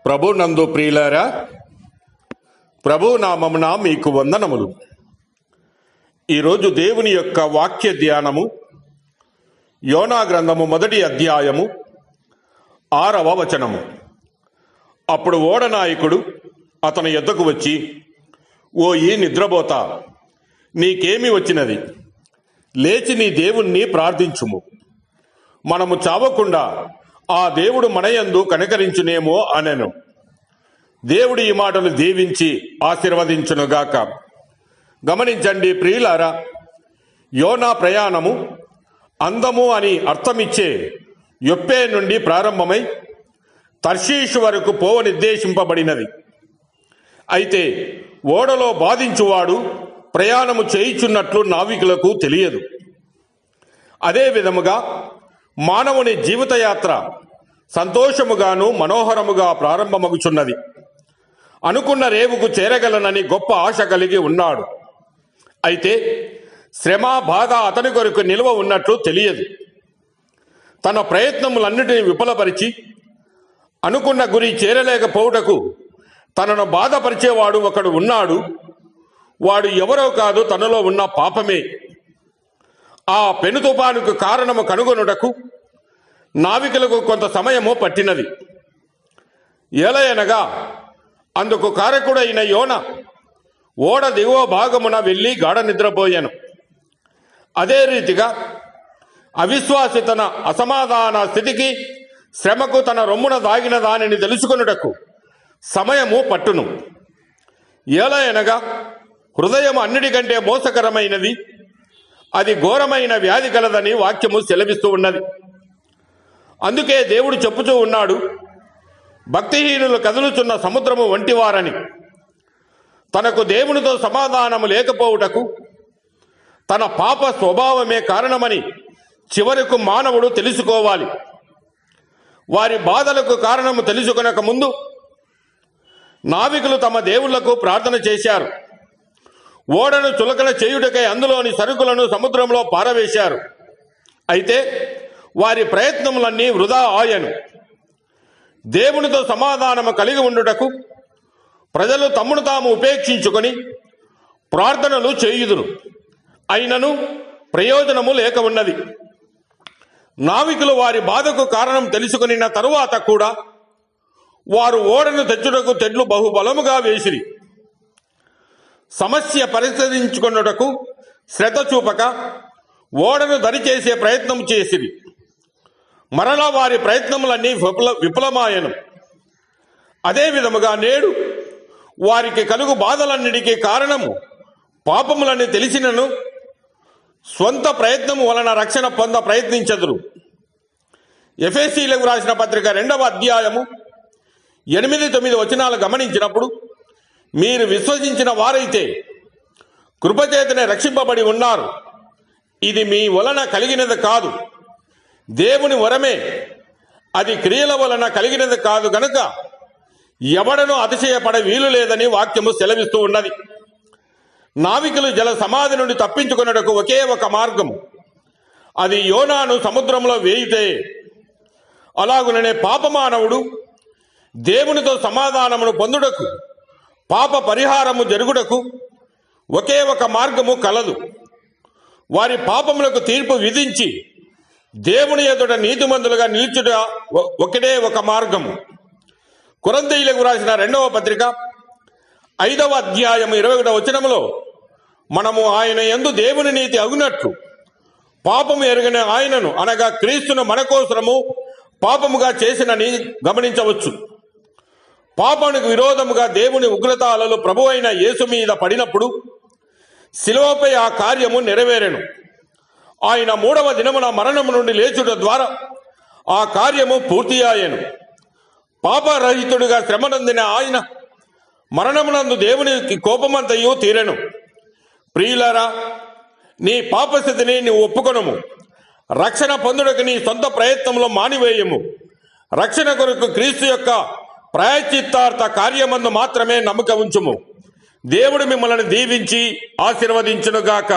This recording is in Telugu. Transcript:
ప్రభు నందు ప్రియులారా, ప్రభు నామమున మీకు వందనములు. ఈరోజు దేవుని యొక్క వాక్య ధ్యానము యోనా గ్రంథము 1వ అధ్యాయము 6వ వచనము. అప్పుడు ఓడనాయకుడు అతని యొద్దకు వచ్చి, ఓ ఈ నిద్రపోతా, నీకేమి వచ్చినది? లేచి నీ దేవుణ్ణి ప్రార్థించుము, మనము చావకుండా ఆ దేవుడు మనయందు కనికరించునేమో అనెను. దేవుడు ఈ మాటలు దీవించి ఆశీర్వదించునుగాక. గమనించండి ప్రియులారా, యోనా ప్రయాణము అందము అని అర్థమిచ్చే యొప్పే నుండి ప్రారంభమై తర్షీషు వరకు నిర్దేశింపబడినది. అయితే ఓడలో బాధించువాడు ప్రయాణము చేయుచున్నట్లు నావికులకు తెలియదు. అదే విధముగా మానవుని జీవితయాత్ర సంతోషముగాను మనోహరముగా ప్రారంభమగుచున్నది. అనుకున్న రేవుకు చేరగలనని గొప్ప ఆశ కలిగి ఉన్నాడు. అయితే శ్రమ బాధ అతని కొరకు నిల్వ ఉన్నట్లు తెలియదు. తన ప్రయత్నములన్నిటినీ విఫలపరిచి అనుకున్న గురి చేరలేకపోవుటకు తనను బాధపరిచేవాడు ఒకడు ఉన్నాడు. వాడు ఎవరో కాదు, తనలో ఉన్న పాపమే. ఆ పెను తుఫానుకు కారణము కనుగొనుటకు నావికులకు కొంత సమయము పట్టినది. ఏలయనగా అందుకు కారకుడైన యోన ఓడ దిగువ భాగమున వెళ్ళి గాఢ నిద్రపోయాను. అదే రీతిగా అవిశ్వాసి తన అసమాధాన స్థితికి, శ్రమకు తన రొమ్మున దాగిన దానిని తెలుసుకొనుటకు సమయము పట్టును. ఏలయనగా హృదయం అన్నిటికంటే మోసకరమైనది, అది ఘోరమైన వ్యాధి కలదని వాక్యము సెలవిస్తూ ఉన్నది. అందుకే దేవుడు చెప్పుతూ ఉన్నాడు, భక్తిహీనులు కదులుచున్న సముద్రము వంటివారని. తనకు దేవునితో సమాధానము లేకపోవుటకు తన పాప స్వభావమే కారణమని చివరకు మానవుడు తెలుసుకోవాలి. వారి బాధలకు కారణము తెలుసుకొనక ముందు నావికులు తమ దేవుళ్లకు ప్రార్థన చేశారు. ఓడను చులకన చేయుటకై అందులోని సరుకులను సముద్రంలో పారవేశారు. అయితే వారి ప్రయత్నములన్నీ వృధా ఆయను. దేవునితో సమాధానము కలిగి ఉండుటకు ప్రజలు తమ్మును తాము ఉపేక్షించుకొని ప్రార్థనలు చేయుదురు, అయినను ప్రయోజనము లేక ఉన్నది. నావికులు వారి బాధకు కారణం తెలుసుకొనిన తరువాత కూడా వారు ఓడను తెచ్చుటకు తెడ్లు బహుబలముగా వేసిరి. సమస్య పరిష్కరించుకొనుటకు శ్రద్ధ చూపక ఓడను దరిచేసే ప్రయత్నం చేసిరి. మరలా వారి ప్రయత్నములన్నీ విఫలమాయను. అదే విధముగా నేడు వారికి కలుగు బాధలన్నిటికీ కారణము పాపములని తెలిసినను స్వంత ప్రయత్నము వలన రక్షణ ప్రయత్నించదురు. ఎఫెసీయులకు రాసిన పత్రిక 2వ అధ్యాయము 8-9 వచనాలు గమనించినప్పుడు, మీరు విశ్వసించిన వారైతే కృపచేతనే రక్షింపబడి ఉన్నారు. ఇది మీ వలన కలిగినది కాదు, దేవుని వరమే. అది క్రియల వలన కలిగినది కాదు గనుక ఎవడనూ అతిశయపడ వీలు లేదని వాక్యము సెలవిస్తూ ఉన్నది. నావికులు జల సమాధి నుండి తప్పించుకొనుటకు ఒకే ఒక మార్గము, అది యోనాను సముద్రంలో వేయుటే. అలాగుననే పాపమానవుడు దేవునితో సమాధానమును పొందుటకు, పాప పరిహారము జరుగుటకు ఒకే ఒక మార్గము కలదు. వారి పాపములకు తీర్పు విధించి దేవుని ఎదుట నీతిమంతులుగా నిల్చుట ఒకటే ఒక మార్గము. కొరింథీయులకు రాసిన 2వ పత్రిక 5వ అధ్యాయము 21వ వచనములో, మనము ఆయన యందు దేవుని నీతి అగునట్లు పాపము ఎరుగని ఆయనను, అనగా క్రీస్తును మన కోసము పాపముగా చేసినని గమనించవచ్చు. పాపానికి విరోధముగా దేవుని ఉగ్రత అలలు ప్రభు అయిన యేసు మీద పడినప్పుడు శిలువపై ఆ కార్యము నెరవేరెను. ఆయన 3వ దినమున మరణము నుండి లేచుట ద్వారా ఆ కార్యము పూర్తి అయ్యెను. పాపరహితుడిగా శ్రమనందిన ఆయన మరణమునందు దేవునికి కోపమంతయు తీరెను. ప్రియులారా, నీ పాపస్థితిని నీవు ఒప్పుకొనుము. రక్షణ పొందుటకు నీ సొంత ప్రయత్నంలో మానివేయము. రక్షణ కొరకు క్రీస్తు యొక్క ప్రాయశ్చిత్తార్థ కార్యమందు మాత్రమే నమ్మకం ఉంచుము. దేవుడు మిమ్మల్ని దీవించి ఆశీర్వదించునుగాక.